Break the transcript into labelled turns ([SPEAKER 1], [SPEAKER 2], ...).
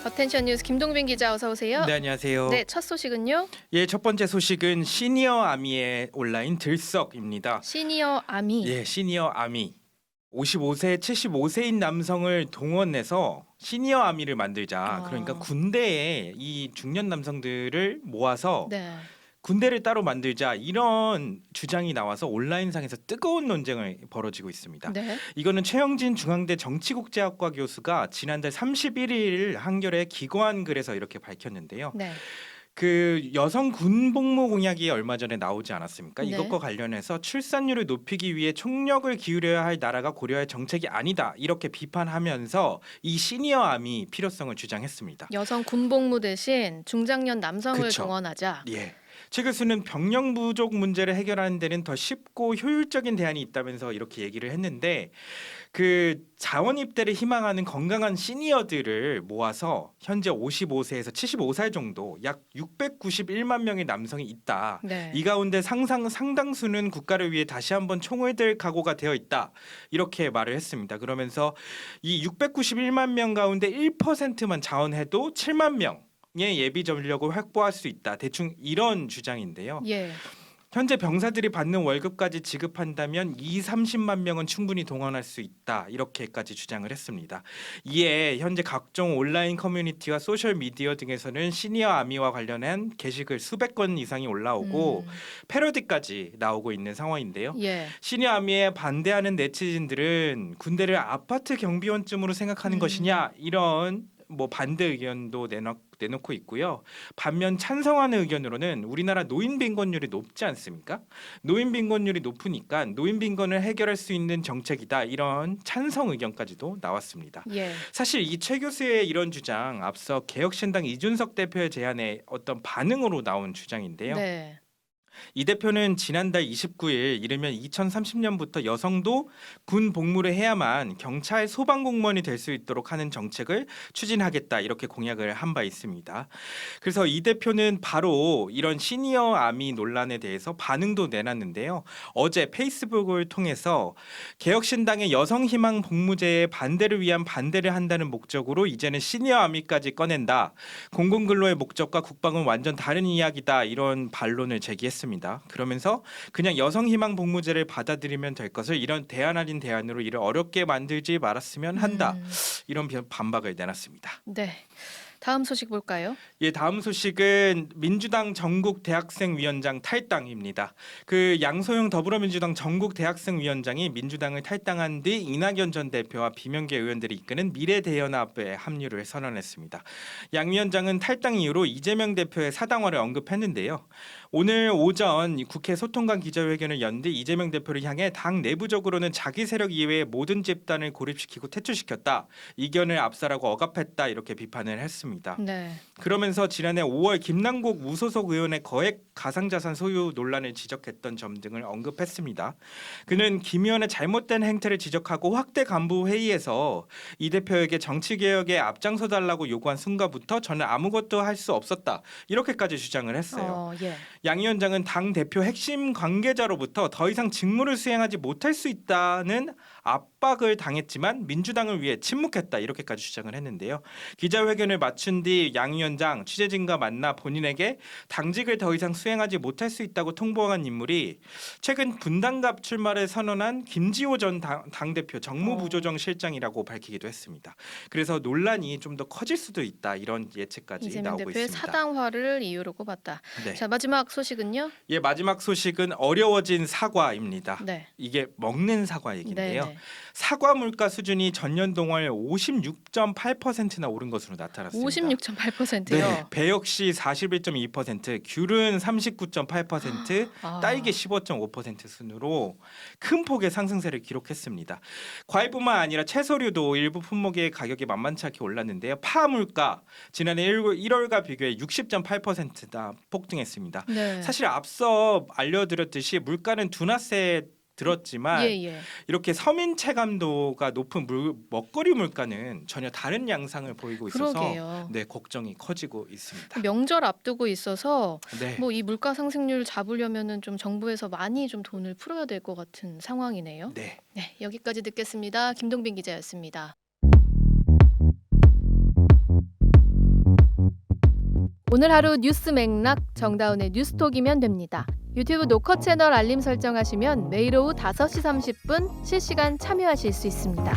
[SPEAKER 1] 어텐션 뉴스 김동빈 기자 어서 오세요.
[SPEAKER 2] 네, 안녕하세요.
[SPEAKER 1] 네, 첫 소식은요.
[SPEAKER 2] 예, 첫 번째 소식은 시니어 아미의 온라인 들썩입니다.
[SPEAKER 1] 시니어 아미.
[SPEAKER 2] 예, 시니어 아미. 55세, 75세인 남성을 동원해서 시니어 아미를 만들자. 그러니까 군대에 이 중년 남성들을 모아서
[SPEAKER 1] 네.
[SPEAKER 2] 군대를 따로 만들자, 이런 주장이 나와서 온라인상에서 뜨거운 논쟁을 벌어지고 있습니다.
[SPEAKER 1] 네.
[SPEAKER 2] 이거는 최영진 중앙대 정치국제학과 교수가 지난달 31일 한겨레 기고한 글에서 이렇게 밝혔는데요.
[SPEAKER 1] 네.
[SPEAKER 2] 그 여성 군 복무 공약이 얼마 전에 나오지 않았습니까?
[SPEAKER 1] 네.
[SPEAKER 2] 이것과 관련해서 출산율을 높이기 위해 총력을 기울여야 할 나라가 고려할 정책이 아니다, 이렇게 비판하면서 이 시니어 아미 필요성을 주장했습니다.
[SPEAKER 1] 여성 군복무 대신 중장년 남성을
[SPEAKER 2] 그쵸.
[SPEAKER 1] 동원하자.
[SPEAKER 2] 예. 최 교수는 병력 부족 문제를 해결하는 데는 더 쉽고 효율적인 대안이 있다면서 이렇게 얘기를 했는데, 그 자원 입대를 희망하는 건강한 시니어들을 모아서 현재 55세에서 75살 정도 약 691만 명의 남성이 있다.
[SPEAKER 1] 네.
[SPEAKER 2] 이 가운데 상당수는 국가를 위해 다시 한번 총을 들 각오가 되어 있다, 이렇게 말을 했습니다. 그러면서 이 691만 명 가운데 1%만 자원해도 7만 명 의 예비 전력을 확보할 수 있다, 대충 이런 주장인데요.
[SPEAKER 1] 예.
[SPEAKER 2] 현재 병사들이 받는 월급까지 지급한다면 30만 명은 충분히 동원할 수 있다, 이렇게까지 주장을 했습니다. 이에 현재 각종 온라인 커뮤니티와 소셜 미디어 등에서는 시니어 아미와 관련한 게시글 수백 건 이상이 올라오고 패러디까지 나오고 있는 상황인데요.
[SPEAKER 1] 예.
[SPEAKER 2] 시니어 아미에 반대하는 네티즌들은 군대를 아파트 경비원쯤으로 생각하는 것이냐, 이런 반대 의견도 내놓고 있고요. 반면 찬성하는 의견으로는 우리나라 노인 빈곤율이 높지 않습니까? 노인 빈곤율이 높으니까 노인 빈곤을 해결할 수 있는 정책이다, 이런 찬성 의견까지도 나왔습니다.
[SPEAKER 1] 예.
[SPEAKER 2] 사실 이 최 교수의 이런 주장, 앞서 개혁신당 이준석 대표의 제안에 어떤 반응으로 나온 주장인데요.
[SPEAKER 1] 네.
[SPEAKER 2] 이 대표는 지난달 29일 이르면 2030년부터 여성도 군 복무를 해야만 경찰 소방공무원이 될 수 있도록 하는 정책을 추진하겠다, 이렇게 공약을 한 바 있습니다. 그래서 이 대표는 바로 이런 시니어 아미 논란에 대해서 반응도 내놨는데요. 어제 페이스북을 통해서 개혁신당의 여성희망 복무제의 반대를 위한 반대를 한다는 목적으로 이제는 시니어 아미까지 꺼낸다, 공공근로의 목적과 국방은 완전 다른 이야기다, 이런 반론을 제기했습니다. 그러면서 그냥 여성희망 복무제를 받아들이면 될 것을 이런 대안 아닌 대안으로 이를 어렵게 만들지 말았으면 한다, 이런 반박을 내놨습니다.
[SPEAKER 1] 네. 다음 소식 볼까요?
[SPEAKER 2] 예, 다음 소식은 민주당 전국 대학생위원장 탈당입니다. 그 양소영 더불어민주당 전국 대학생위원장이 민주당을 탈당한 뒤 이낙연 전 대표와 비명계 의원들이 이끄는 미래대연합에 합류를 선언했습니다. 양 위원장은 탈당 이후로 이재명 대표의 사당화를 언급했는데요. 오늘 오전 국회 소통관 기자회견을 연 뒤 이재명 대표를 향해 당 내부적으로는 자기 세력 이외의 모든 집단을 고립시키고 퇴출시켰다, 이견을 압살하고 억압했다, 이렇게 비판을 했습니다.
[SPEAKER 1] 네.
[SPEAKER 2] 그러면서 지난해 5월 김남국 무소속 의원의 거액 가상자산 소유 논란을 지적했던 점 등을 언급했습니다. 그는 김 의원의 잘못된 행태를 지적하고 확대 간부 회의에서 이 대표에게 정치개혁에 앞장서달라고 요구한 순간부터 저는 아무것도 할 수 없었다, 이렇게까지 주장을 했어요.
[SPEAKER 1] 예.
[SPEAKER 2] 양 위원장은 당 대표 핵심 관계자로부터 더 이상 직무를 수행하지 못할 수 있다는 압박을 당했지만 민주당을 위해 침묵했다, 이렇게까지 주장을 했는데요. 기자회견을 마친 뒤 양 위원장 취재진과 만나 본인에게 당직을 더 이상 수행하지 못할 수 있다고 통보한 인물이 최근 분당갑 출마를 선언한 김지호 전 당대표 정무부조정실장이라고 밝히기도 했습니다. 그래서 논란이 좀 더 커질 수도 있다, 이런 예측까지
[SPEAKER 1] 이재명
[SPEAKER 2] 나오고
[SPEAKER 1] 대표의
[SPEAKER 2] 있습니다.
[SPEAKER 1] 사당화를 이유로 꼽았다.
[SPEAKER 2] 네.
[SPEAKER 1] 자, 마지막 소식은요?
[SPEAKER 2] 예, 마지막 소식은 어려워진 사과입니다.
[SPEAKER 1] 네.
[SPEAKER 2] 이게 먹는 사과 얘기인데요.
[SPEAKER 1] 네.
[SPEAKER 2] 사과 물가 수준이 전년 동월 56.8%나 오른 것으로 나타났습니다.
[SPEAKER 1] 56.8%요.
[SPEAKER 2] 네, 배 역시 41.2%, 귤은 39.8%, 딸기 15.5% 순으로 큰 폭의 상승세를 기록했습니다. 과일뿐만 아니라 채소류도 일부 품목의 가격이 만만치 않게 올랐는데요. 파 물가 지난해 1월과 비교해 60.8%나 폭등했습니다.
[SPEAKER 1] 네.
[SPEAKER 2] 사실 앞서 알려드렸듯이 물가는 둔화세 들었지만
[SPEAKER 1] 예.
[SPEAKER 2] 이렇게 서민 체감도가 높은 먹거리 물가는 전혀 다른 양상을 보이고 있어서
[SPEAKER 1] 그러게요.
[SPEAKER 2] 네, 걱정이 커지고 있습니다.
[SPEAKER 1] 명절 앞두고 있어서
[SPEAKER 2] 네.
[SPEAKER 1] 이 물가 상승률 잡으려면은 좀 정부에서 많이 좀 돈을 풀어야 될 것 같은 상황이네요.
[SPEAKER 2] 네.
[SPEAKER 1] 네, 여기까지 듣겠습니다. 김동빈 기자였습니다. 오늘 하루 뉴스 맥락 정다운의 뉴스톡이면 됩니다. 유튜브 노컷 채널 알림 설정하시면 매일 오후 5시 30분 실시간 참여하실 수 있습니다.